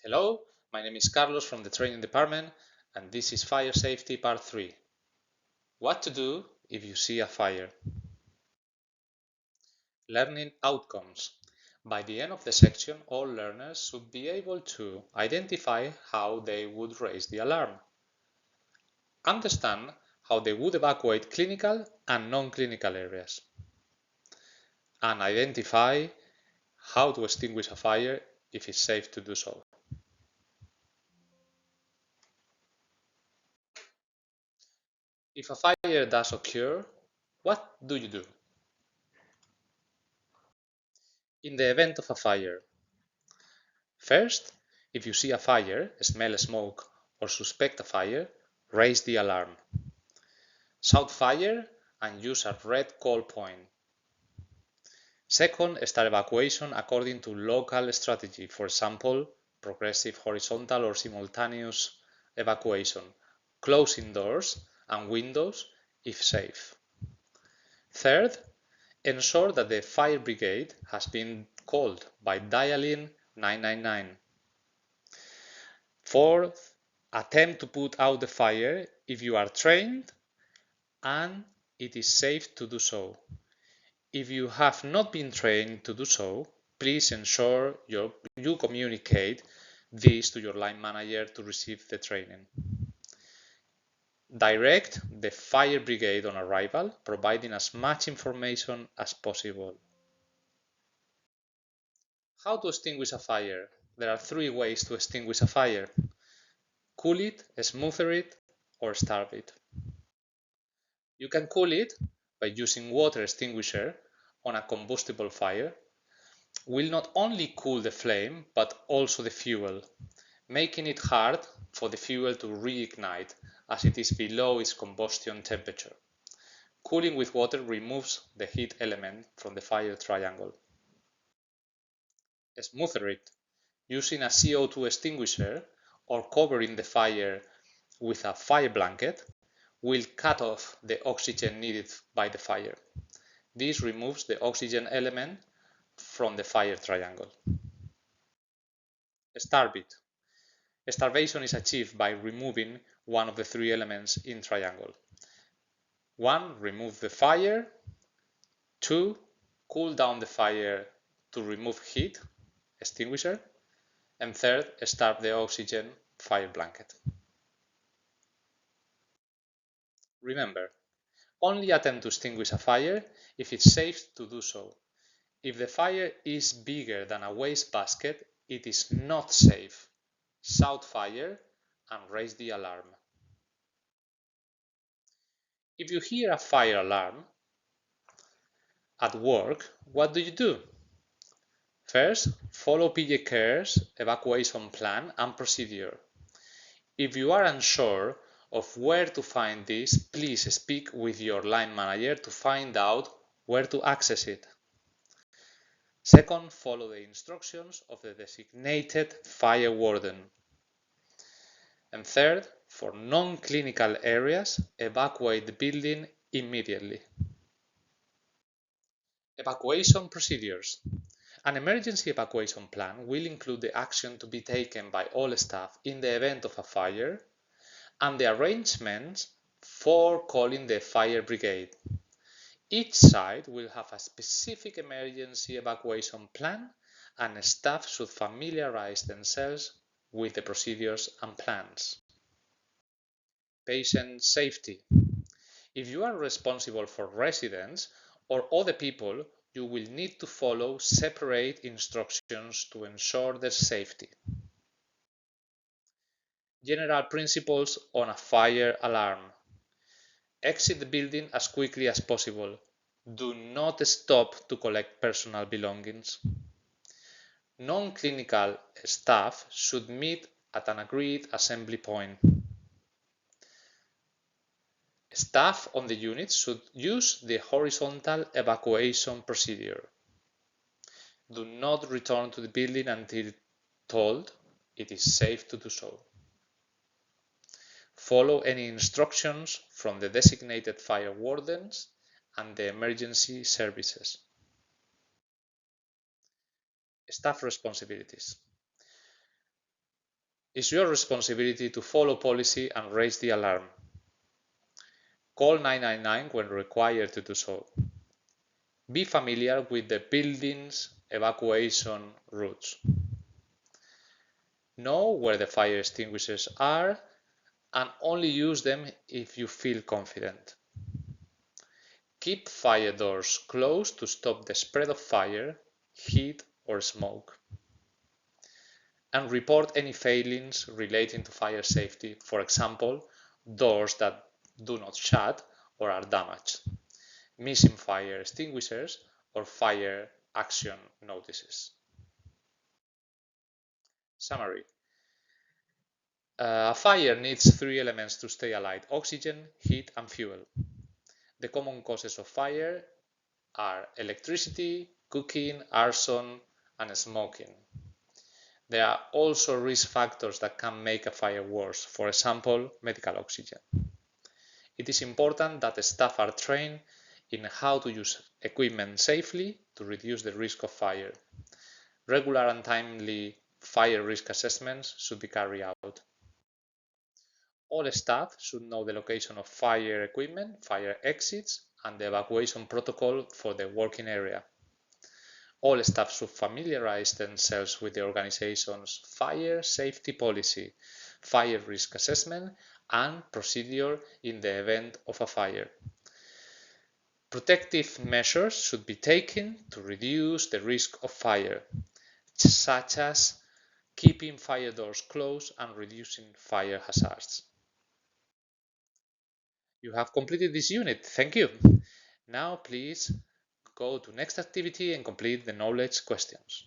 Hello, my name is Carlos from the training department, and this is Fire Safety Part 3. What to do if you see a fire. Learning outcomes. By the end of the section, all learners should be able to identify how they would raise the alarm, understand how they would evacuate clinical and non-clinical areas, and identify how to extinguish a fire if it's safe to do so. If a fire does occur, what do you do? In the event of a fire, first, if you see a fire, smell smoke, or suspect a fire, raise the alarm. Shout fire and use a red call point. Second, start evacuation according to local strategy, for example, progressive horizontal or simultaneous evacuation, closing doors and windows if safe. Third, ensure that the fire brigade has been called by dialing 999. Fourth, attempt to put out the fire if you are trained and it is safe to do so. If you have not been trained to do so, please ensure you communicate this to your line manager to receive the training. Direct the fire brigade on arrival, providing as much information as possible. How to extinguish a fire? There are 3 ways to extinguish a fire: cool it, smother it, or starve it. You can cool it by using water extinguisher on a combustible fire. Will not only cool the flame but also the fuel, making it hard for the fuel to reignite as it is below its combustion temperature. Cooling with water removes the heat element from the fire triangle. Smother it using a CO2 extinguisher or covering the fire with a fire blanket will cut off the oxygen needed by the fire. This removes the oxygen element from the fire triangle. Starve it. Starvation is achieved by removing one of the 3 elements in triangle. 1. Remove the fire. 2. Cool down the fire to remove heat, extinguisher. And 3rd, starve the oxygen, fire blanket. Remember, only attempt to extinguish a fire if it's safe to do so. If the fire is bigger than a wastebasket, it is not safe. Shout fire and raise the alarm. If you hear a fire alarm at work, what do? First, follow PJ Care's evacuation plan and procedure. If you are unsure of where to find this, please speak with your line manager to find out where to access it. Second, follow the instructions of the designated fire warden. And third, for non-clinical areas, evacuate the building immediately. Evacuation procedures. An emergency evacuation plan will include the action to be taken by all staff in the event of a fire and the arrangements for calling the fire brigade. Each site will have a specific emergency evacuation plan and staff should familiarize themselves with the procedures and plans. Patient safety. If you are responsible for residents or other people, you will need to follow separate instructions to ensure their safety. General principles on a fire alarm. Exit the building as quickly as possible. Do not stop to collect personal belongings. Non-clinical staff should meet at an agreed assembly point. Staff on the unit should use the horizontal evacuation procedure. Do not return to the building until told it is safe to do so. Follow any instructions from the designated fire wardens and the emergency services. Staff responsibilities. It's your responsibility to follow policy and raise the alarm. Call 999 when required to do so. Be familiar with the building's evacuation routes. Know where the fire extinguishers are and only use them if you feel confident. Keep fire doors closed to stop the spread of fire, heat, or smoke. And report any failings relating to fire safety, for example, doors that do not shut or are damaged, missing fire extinguishers, or fire action notices. Summary. A fire needs three elements to stay alight: oxygen, heat, and fuel. The common causes of fire are electricity, cooking, arson, and smoking. There are also risk factors that can make a fire worse, for example, medical oxygen. It is important that staff are trained in how to use equipment safely to reduce the risk of fire. Regular and timely fire risk assessments should be carried out. All staff should know the location of fire equipment, fire exits, and the evacuation protocol for the working area. All staff should familiarize themselves with the organization's fire safety policy, fire risk assessment, and procedure in the event of a fire. Protective measures should be taken to reduce the risk of fire, such as keeping fire doors closed and reducing fire hazards. You have completed this unit. Thank you. Now please go to next activity and complete the knowledge questions.